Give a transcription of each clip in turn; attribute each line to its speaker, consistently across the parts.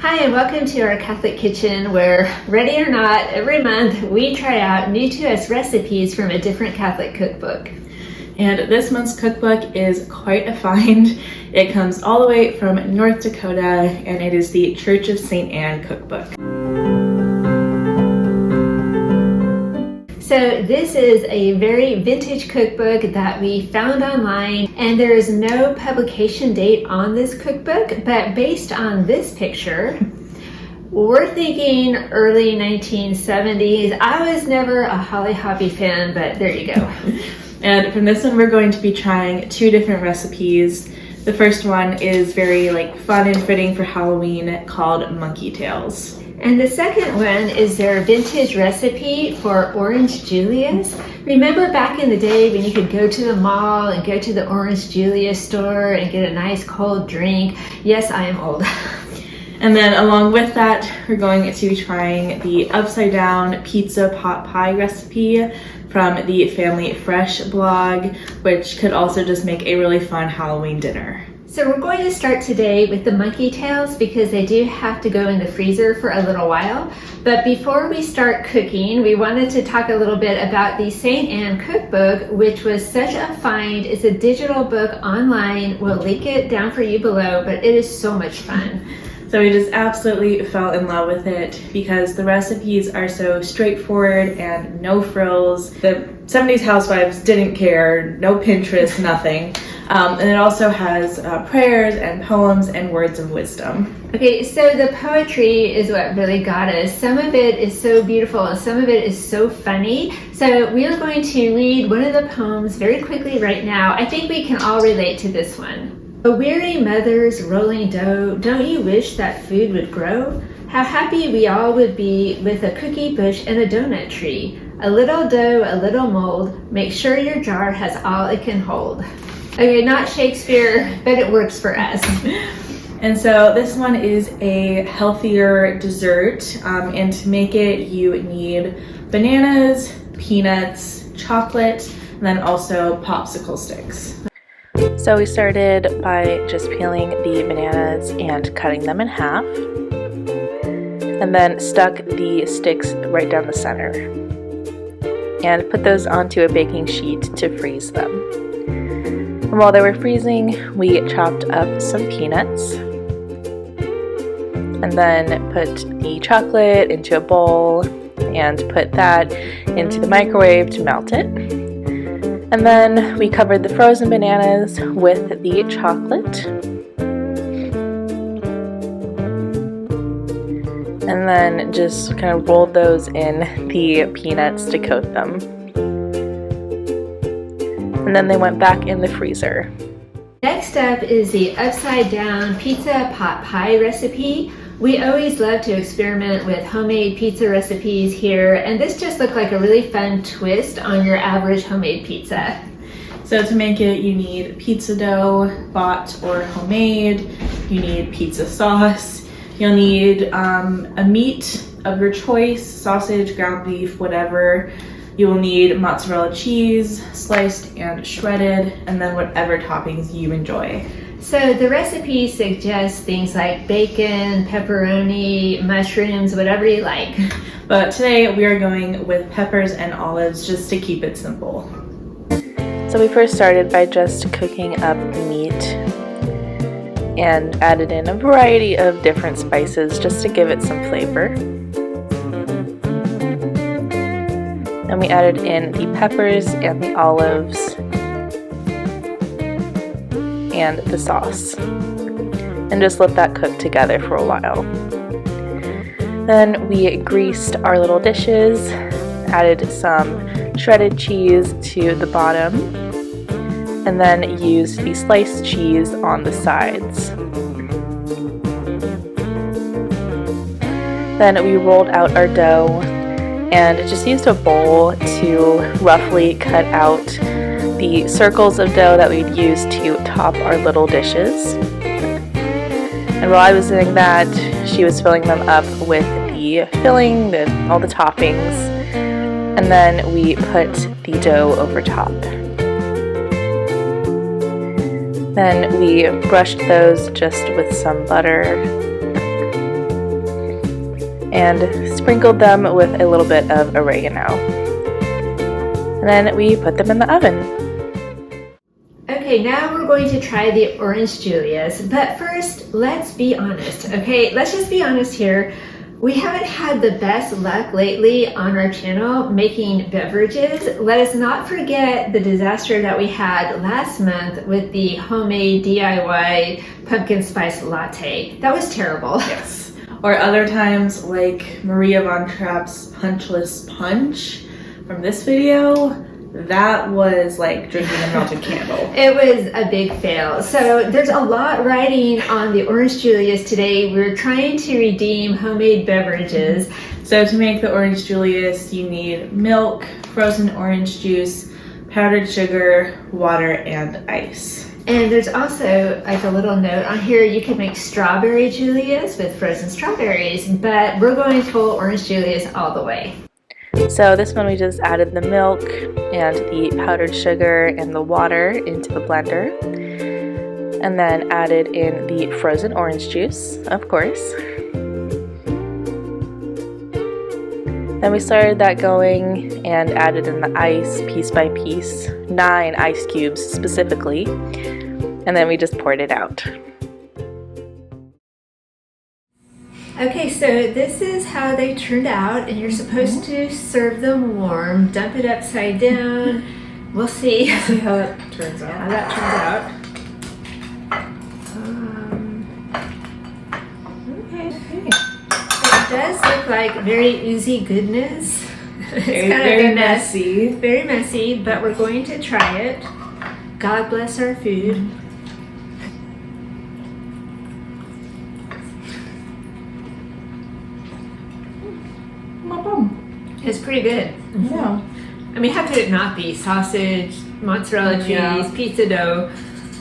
Speaker 1: Hi and welcome to our Catholic Kitchen where, ready or not, every month we try out new to us recipes from a different Catholic cookbook.
Speaker 2: And this month's cookbook is quite a find. It comes all the way from North Dakota and it is the Church of St. Anne cookbook.
Speaker 1: So this is a very vintage cookbook that we found online, and there is no publication date on this cookbook, but based on this picture, we're thinking early 1970s. I was never a Holly Hoppy fan, but there you go.
Speaker 2: And from this one, we're going to be trying two different recipes. The first one is very fun and fitting for Halloween, called Monkey Tails.
Speaker 1: And the second one is their vintage recipe for Orange Julius. Remember back in the day when you could go to the mall and go to the Orange Julius store and get a nice cold drink? Yes, I am old.
Speaker 2: And then along with that, we're going to be trying the upside down pizza pot pie recipe from the Family Fresh blog, which could also just make a really fun Halloween dinner.
Speaker 1: So we're going to start today with the monkey tails because they do have to go in the freezer for a little while. But before we start cooking, we wanted to talk a little bit about the St. Anne cookbook, which was such a find. It's a digital book online. We'll link it down for you below, but it is so much fun.
Speaker 2: So we just absolutely fell in love with it because the recipes are so straightforward and no frills. The 70s housewives didn't care, no Pinterest, nothing. And it also has prayers and poems and words of wisdom.
Speaker 1: Okay, so the poetry is what really got us. Some of it is so beautiful and some of it is so funny. So we are going to read one of the poems very quickly right now. I think we can all relate to this one. A weary mother's rolling dough, don't you wish that food would grow? How happy we all would be with a cookie bush and a donut tree. A little dough, a little mold, make sure your jar has all it can hold. Okay, not Shakespeare, but it works for us.
Speaker 2: And so this one is a healthier dessert, and to make it you need bananas, peanuts, chocolate, and then also popsicle sticks.
Speaker 3: So we started by just peeling the bananas and cutting them in half, and then stuck the sticks right down the center and put those onto a baking sheet to freeze them. And while they were freezing, we chopped up some peanuts and then put the chocolate into a bowl and put that into the microwave to melt it. And then we covered the frozen bananas with the chocolate. And then just kind of rolled those in the peanuts to coat them. And then they went back in the freezer.
Speaker 1: Next up is the upside down pizza pot pie recipe. We always love to experiment with homemade pizza recipes here, and this just looked like a really fun twist on your average homemade pizza.
Speaker 2: So to make it, you need pizza dough, bought or homemade. You need pizza sauce. You'll need a meat of your choice, sausage, ground beef, whatever. You will need mozzarella cheese, sliced and shredded, and then whatever toppings you enjoy.
Speaker 1: So the recipe suggests things like bacon, pepperoni, mushrooms, whatever you like.
Speaker 2: But today we are going with peppers and olives just to keep it simple.
Speaker 3: So we first started by just cooking up the meat and added in a variety of different spices just to give it some flavor. Then we added in the peppers and the olives and the sauce and just let that cook together for a while. Then we greased our little dishes, added some shredded cheese to the bottom, and then used the sliced cheese on the sides. Then we rolled out our dough and just used a bowl to roughly cut out the circles of dough that we'd use to top our little dishes. And while I was doing that, she was filling them up with the filling, all the toppings, and then we put the dough over top. Then we brushed those just with some butter and sprinkled them with a little bit of oregano. And then we put them in the oven.
Speaker 1: Okay, now we're going to try the orange Julius, but first, let's be honest, okay? Let's just be honest here. We haven't had the best luck lately on our channel making beverages. Let us not forget the disaster that we had last month with the homemade DIY pumpkin spice latte. That was terrible.
Speaker 2: Yes. Or other times like Maria Von Trapp's Punchless Punch from this video. That was like drinking a melted candle.
Speaker 1: It was a big fail. So there's a lot riding on the orange Julius today. We're trying to redeem homemade beverages.
Speaker 2: So to make the orange Julius, you need milk, frozen orange juice, powdered sugar, water, and ice.
Speaker 1: And there's also like a little note on here, you can make strawberry Julius with frozen strawberries, but we're going full orange Julius all the way.
Speaker 3: So this one we just added the milk and the powdered sugar and the water into the blender, and then added in the frozen orange juice, of course. Then we started that going and added in the ice piece by piece, 9 ice cubes specifically, and then we just poured it out.
Speaker 1: Okay, so this is how they turned out, and you're supposed to serve them warm. Dump it upside down. We'll see.
Speaker 2: See how that turns out.
Speaker 1: How that turns out. Okay. It does look like very oozy goodness. It's kind of
Speaker 2: Very
Speaker 1: a mess.
Speaker 2: messy.
Speaker 1: Very messy, but we're going to try it. God bless our food. It's pretty good.
Speaker 2: Yeah.
Speaker 1: I mean, how could it not be? Sausage, mozzarella cheese,
Speaker 2: Yeah.
Speaker 1: pizza dough.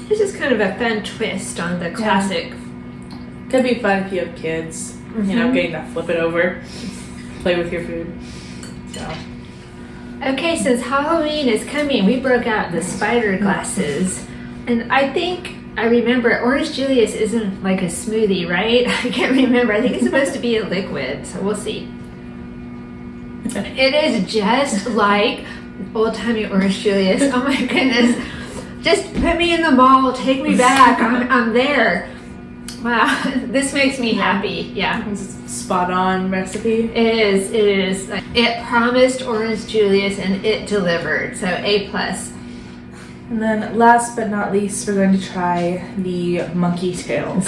Speaker 1: It's just kind of a fun twist on the classic.
Speaker 2: Could be fun if you have kids. You know, getting to flip it over, play with your food. So.
Speaker 1: Okay, since Halloween is coming, we broke out the spider glasses. And I think I remember orange Julius isn't like a smoothie, right? I can't remember. I think it's supposed to be a liquid, so we'll see. It is just like old-timey orange Julius. Oh my goodness. Just put me in the mall, take me back. I'm there. Wow, this makes me happy. Yeah.
Speaker 2: It's a spot on recipe.
Speaker 1: It is. It promised orange Julius and it delivered. So A+.
Speaker 2: And then last but not least, we're going to try the monkey tails.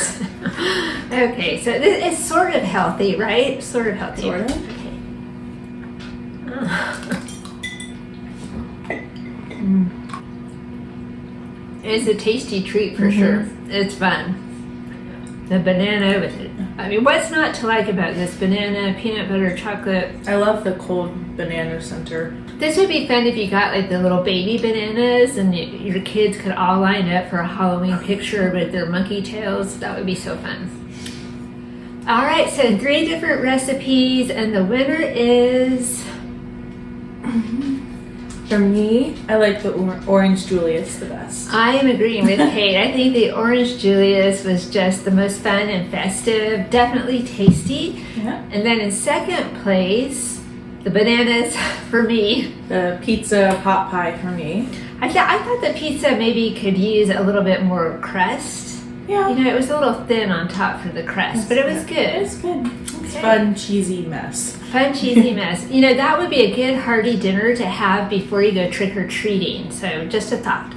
Speaker 1: Okay, so this is sort of healthy, right? Sort of healthy.
Speaker 2: Sort of.
Speaker 1: Okay. It's a tasty treat for sure. It's fun. The banana with it. I mean, what's not to like about this? Banana, peanut butter, chocolate.
Speaker 2: I love the cold banana center.
Speaker 1: This would be fun if you got like the little baby bananas and your kids could all line up for a Halloween picture with their monkey tails. That would be so fun. All right, so 3 different recipes, and the winner is...
Speaker 2: For me, I like the orange Julius the best.
Speaker 1: I am agreeing with Kate. I think the orange Julius was just the most fun and festive, definitely tasty.
Speaker 2: Yeah.
Speaker 1: And then in second place, the bananas for me.
Speaker 2: The pizza pot pie for me.
Speaker 1: I thought the pizza maybe could use a little bit more crust.
Speaker 2: Yeah.
Speaker 1: You know, it was a little thin on top for the crust, but it was good.
Speaker 2: It was good. It's fun, cheesy mess.
Speaker 1: Fun, cheesy mess. You know, that would be a good hearty dinner to have before you go trick-or-treating. So just a thought.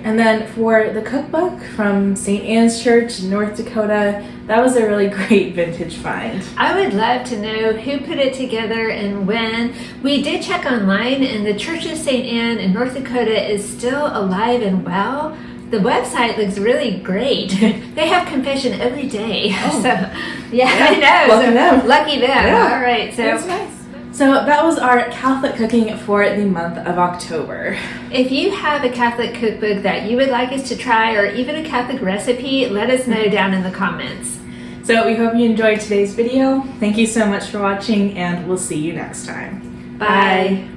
Speaker 2: And then for the cookbook from St. Anne's Church in North Dakota, that was a really great vintage find.
Speaker 1: I would love to know who put it together and when. We did check online, and the Church of St. Anne in North Dakota is still alive and well. The website looks really great. They have confession every day.
Speaker 2: Oh.
Speaker 1: So, yeah, I know.
Speaker 2: Lucky them.
Speaker 1: Lucky them.
Speaker 2: Yeah.
Speaker 1: All right. So,
Speaker 2: That's nice. So that was our Catholic cooking for the month of October.
Speaker 1: if you have a Catholic cookbook that you would like us to try, or even a Catholic recipe, let us know down in the comments.
Speaker 2: So we hope you enjoyed today's video. Thank you so much for watching, and we'll see you next time.
Speaker 1: Bye.